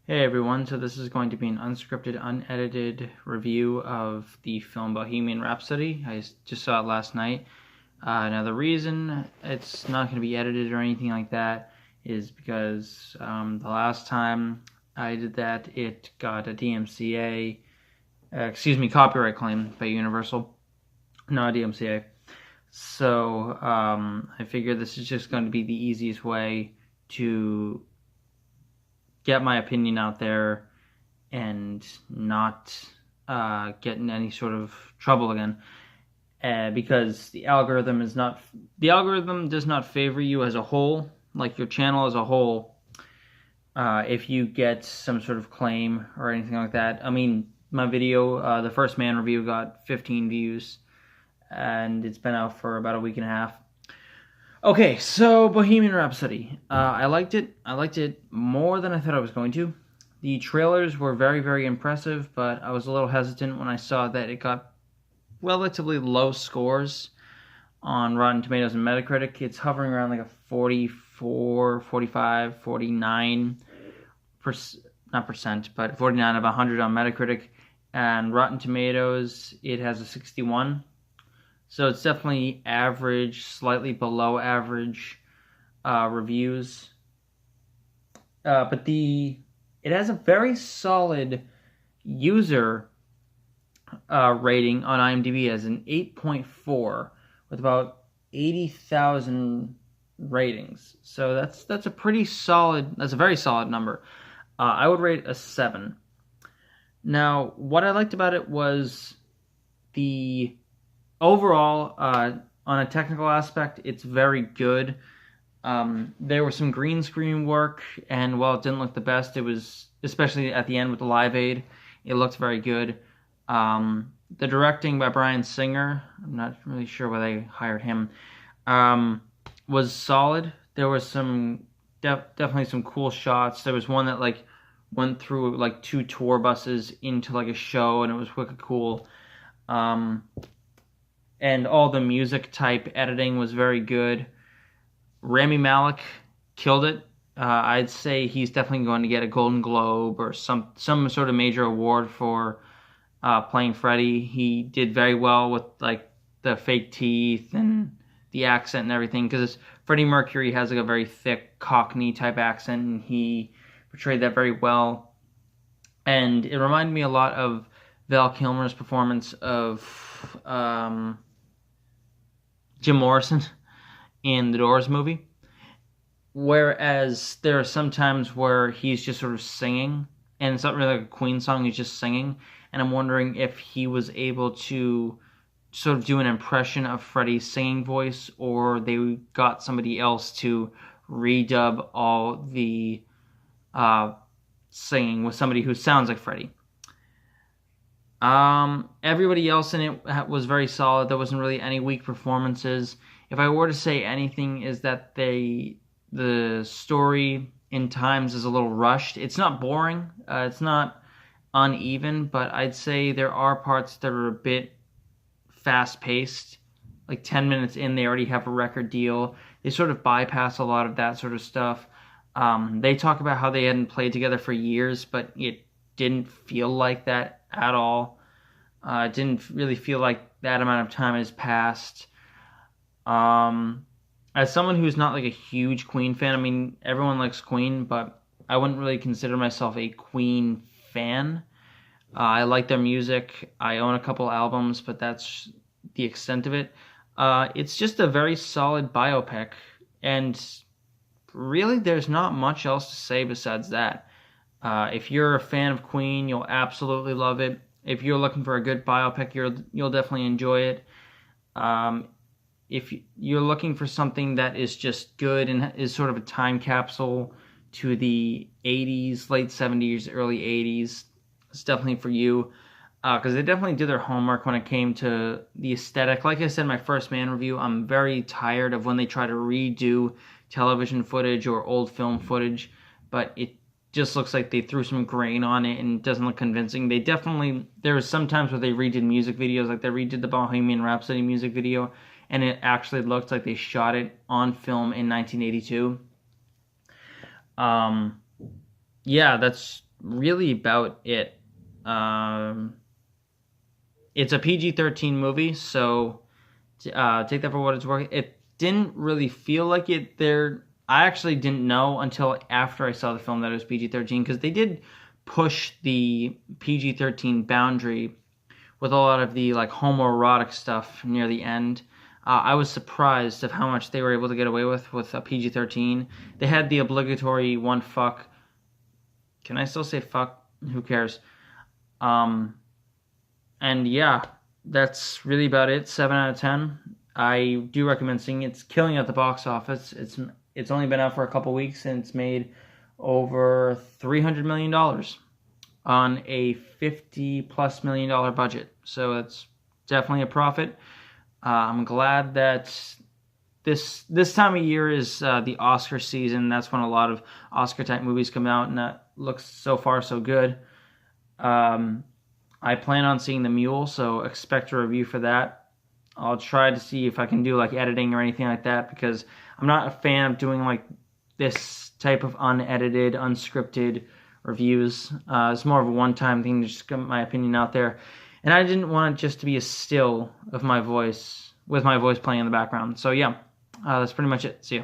Hey everyone, so this is going to be an unscripted, unedited review of the film Bohemian Rhapsody. I just saw it last night. Now, the reason it's not going to be edited or anything like that is because the last time I did that, it got a copyright claim by Universal, not DMCA. So I figured this is just going to be the easiest way to get my opinion out there and not get in any sort of trouble again. Because the algorithm does not favor you as a whole, like your channel as a whole. If you get some sort of claim or anything like that, I mean, my video, the First Man review, got 15 views, and it's been out for about a week and a half. Okay, so Bohemian Rhapsody. I liked it. I liked it more than I thought I was going to. The trailers were very, very impressive, but I was a little hesitant when I saw that it got relatively low scores on Rotten Tomatoes and Metacritic. It's hovering around like a 44, 45, 49 not percent, but 49 of 100 on Metacritic. And Rotten Tomatoes, it has a 61. So it's definitely average, slightly below average reviews. But it has a very solid user rating on IMDb as an 8.4 with about 80,000 ratings. So that's a very solid number. I would rate it a 7. Now, what I liked about it was the overall, on a technical aspect, it's very good. There was some green screen work, and while it didn't look the best, it was, especially at the end with the Live Aid, it looked very good. The directing by Bryan Singer, I'm not really sure why they hired him, was solid. There was some definitely some cool shots. There was one that like went through like 2 tour buses into like a show, and it was wicked cool. And all the music type editing was very good. Rami Malek killed it. I'd say he's definitely going to get a Golden Globe or some sort of major award for playing Freddie. He did very well with like the fake teeth and the accent and everything, because Freddie Mercury has like a very thick Cockney type accent, and he portrayed that very well. And it reminded me a lot of Val Kilmer's performance of Jim Morrison in the Doors movie. Whereas there are some times where he's just sort of singing, and it's not really like a Queen song, he's just singing. And I'm wondering if he was able to sort of do an impression of Freddie's singing voice, or they got somebody else to redub all the singing with somebody who sounds like Freddie. Everybody else in it was very solid. There wasn't really any weak performances. If I were to say anything, is that the story in times is a little rushed. It's not boring. It's not uneven, but I'd say there are parts that are a bit fast-paced. Like 10 minutes in, they already have a record deal. They sort of bypass a lot of that sort of stuff. They talk about how they hadn't played together for years, but it didn't feel like that at all. It didn't really feel like that amount of time has passed. As someone who's not like a huge Queen fan, I mean, everyone likes Queen, but I wouldn't really consider myself a Queen fan. I like their music. I own a couple albums, but that's the extent of it. It's just a very solid biopic, and really there's not much else to say besides that. If you're a fan of Queen, you'll absolutely love it. If you're looking for a good biopic, you'll definitely enjoy it. If you're looking for something that is just good and is sort of a time capsule to the 80s, late 70s, early 80s, it's definitely for you. Because they definitely did their homework when it came to the aesthetic. Like I said in my First Man review, I'm very tired of when they try to redo television footage or old film footage, but it just looks like they threw some grain on it and it doesn't look convincing. There was some times where they redid music videos, like they redid the Bohemian Rhapsody music video, and it actually looked like they shot it on film in 1982. Yeah, that's really about it. It's a PG-13 movie, so take that for what it's worth. It didn't really feel like it there. I actually didn't know until after I saw the film that it was PG-13, because they did push the PG-13 boundary with a lot of the like homoerotic stuff near the end. I was surprised of how much they were able to get away with a PG-13. They had the obligatory one fuck. Can I still say fuck? Who cares? And yeah, that's really about it. 7 out of 10. I do recommend seeing it. It's killing at the box office. It's only been out for a couple weeks, and it's made over $300 million on a $50+ million budget. So it's definitely a profit. I'm glad that this time of year is the Oscar season. That's when a lot of Oscar type movies come out, and that looks so far so good. I plan on seeing The Mule, so expect a review for that. I'll try to see if I can do like editing or anything like that, because I'm not a fan of doing like this type of unedited, unscripted reviews. It's more of a one-time thing to just get my opinion out there. And I didn't want it just to be a still of my voice, with my voice playing in the background. So yeah, that's pretty much it. See ya.